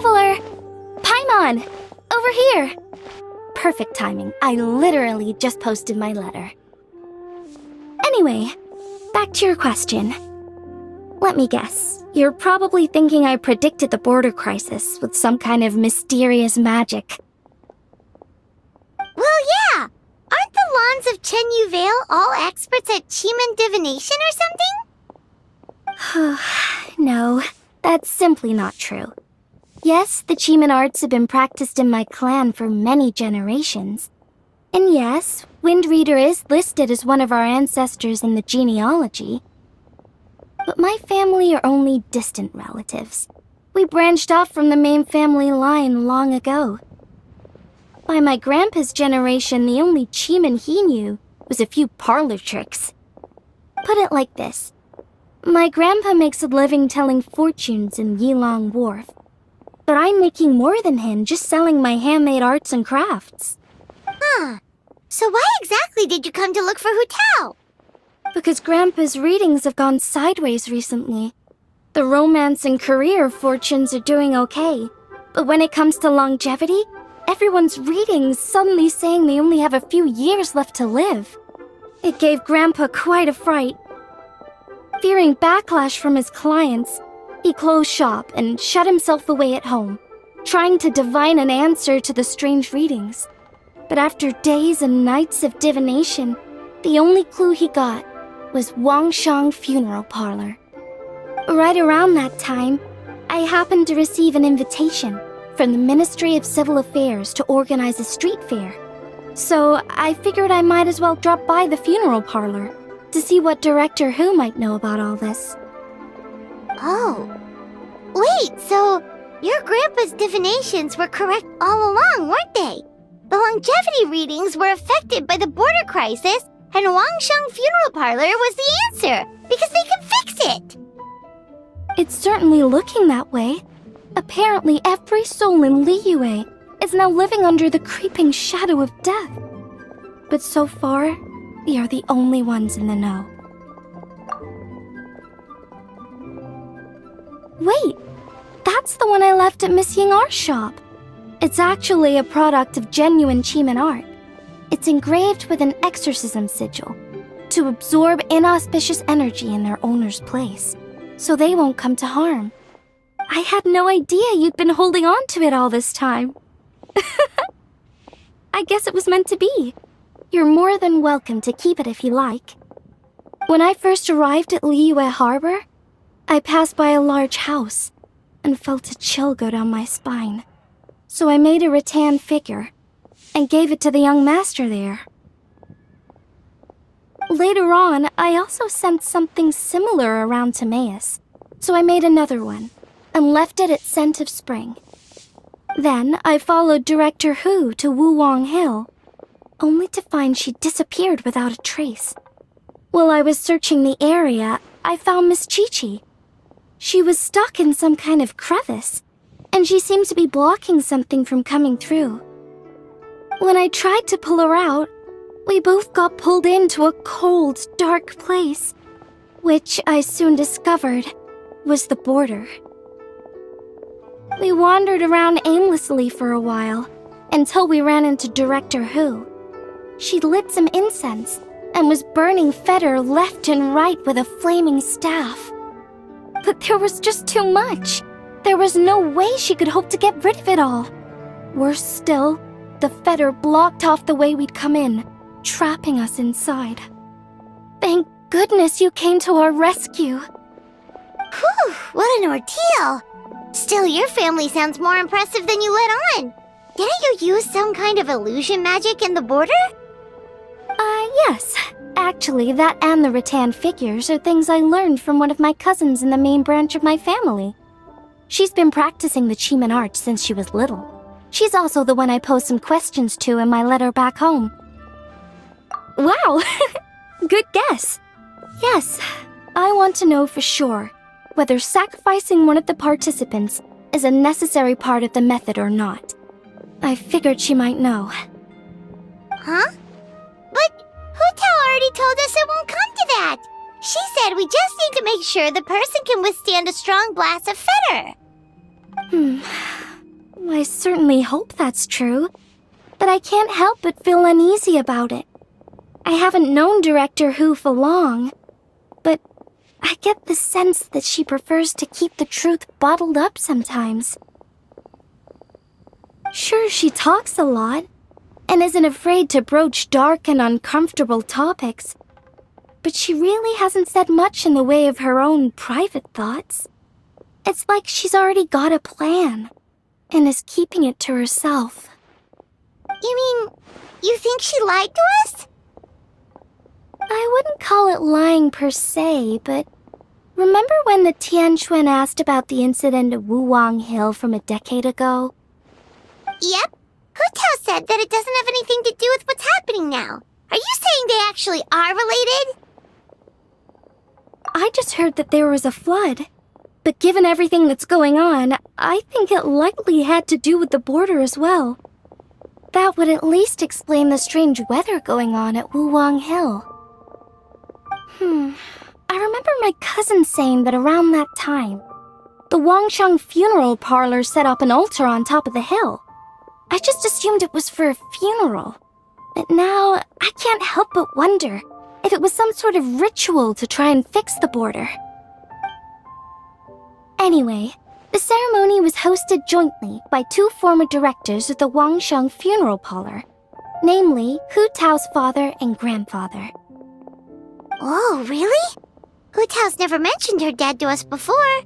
traveler! Paimon! Over here! Perfect timing. I literally just posted my letter. Anyway, back to your question. Let me guess. You're probably thinking I predicted the border crisis with some kind of mysterious magic. Well, yeah! Aren't the Lawns of Chenyu Vale all experts at Cheeman divination or something? No, that's simply not true. Yes, the Cheeman arts have been practiced in my clan for many generations. And yes, Windreader is listed as one of our ancestors in the genealogy. But my family are only distant relatives. We branched off from the main family line long ago. By my grandpa's generation, the only Cheeman he knew was a few parlor tricks. Put it like this. My grandpa makes a living telling fortunes in Yilong Wharf. But I'm making more than him just selling my handmade arts and crafts. Huh. So why exactly did you come to look for Hu Tao? Because Grandpa's readings have gone sideways recently. The romance and career fortunes are doing okay. But when it comes to longevity, everyone's readings suddenly saying they only have a few years left to live. It gave Grandpa quite a fright. Fearing backlash from his clients, he closed shop and shut himself away at home, trying to divine an answer to the strange readings. But after days and nights of divination, the only clue he got was Wangshang Funeral Parlor. Right around that time, I happened to receive an invitation from the Ministry of Civil Affairs to organize a street fair. So I figured I might as well drop by the funeral parlor to see what Director Hu might know about all this. Oh. Wait, so your grandpa's divinations were correct all along, weren't they? The longevity readings were affected by the border crisis, and Wangsheng Funeral Parlor was the answer, because they could fix it! It's certainly looking that way. Apparently every soul in Liyue is now living under the creeping shadow of death. But so far, we are the only ones in the know. Wait, that's the one I left at Miss Ying-Ar's shop. It's actually a product of genuine Cheeman art. It's engraved with an exorcism sigil to absorb inauspicious energy in their owner's place, so they won't come to harm. I had no idea you'd been holding on to it all this time. I guess it was meant to be. You're more than welcome to keep it if you like. When I first arrived at Liyue Harbor, I passed by a large house and felt a chill go down my spine. So I made a rattan figure and gave it to the young master there. Later on, I also sent something similar around to Timaeus, so I made another one and left it at Scent of Spring. Then I followed Director Hu to Wuwang Hill, only to find she disappeared without a trace. While I was searching the area, I found Miss Chi-Chi. She was stuck in some kind of crevice, and she seemed to be blocking something from coming through. When I tried to pull her out, we both got pulled into a cold, dark place, which I soon discovered was the border. We wandered around aimlessly for a while, until we ran into Director Hu. She lit some incense and was burning Feder left and right with a flaming staff. But there was just too much. There was no way she could hope to get rid of it all. Worse still, the Feder blocked off the way we'd come in, trapping us inside. Thank goodness you came to our rescue. Whew, what an ordeal! Still, your family sounds more impressive than you let on. Didn't you use some kind of illusion magic in the border? Yes. Actually, that and the rattan figures are things I learned from one of my cousins in the main branch of my family. She's been practicing the Cheeman art since she was little. She's also the one I posed some questions to in my letter back home. Wow! Good guess. Yes, I want to know for sure whether sacrificing one of the participants is a necessary part of the method or not. I figured she might know. Huh? But Hu Tao already told us it won't come to that. She said we just need to make sure the person can withstand a strong blast of Feder. I certainly hope that's true, but I can't help but feel uneasy about it. I haven't known Director Hu for long, but I get the sense that she prefers to keep the truth bottled up sometimes. Sure, she talks a lot, and isn't afraid to broach dark and uncomfortable topics, but she really hasn't said much in the way of her own private thoughts. It's like she's already got a plan, and is keeping it to herself. You mean, you think she lied to us? I wouldn't call it lying per se, but remember when the Tianquan asked about the incident at Wuwang Hill from a decade ago? Yep. Hu Tao said that it doesn't have anything to do with what's happening now. Are you saying they actually are related? I just heard that there was a flood. But given everything that's going on, I think it likely had to do with the border as well. That would at least explain the strange weather going on at Wuwang Hill. I remember my cousin saying that around that time, the Wangsheng funeral parlor set up an altar on top of the hill. I just assumed it was for a funeral. But now, I can't help but wonder if it was some sort of ritual to try and fix the border. Anyway, the ceremony was hosted jointly by two former directors of the Wangsheng funeral parlor, namely Hu Tao's father and grandfather. Oh, really? Hu Tao's never mentioned her dad to us before.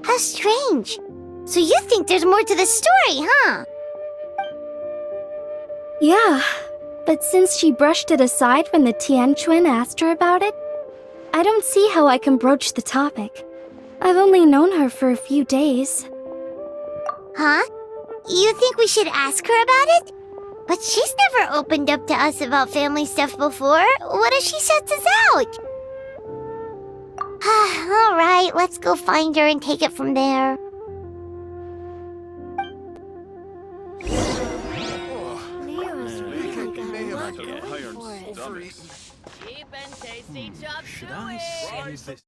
How strange. So you think there's more to the story, huh? Yeah, but since she brushed it aside when the Tianquan asked her about it, I don't see how I can broach the topic. I've only known her for a few days. Huh? You think we should ask her about it? But she's never opened up to us about family stuff before. What if she shuts us out? All right, let's go find her and take it from there. Cheap and tasty chop suey.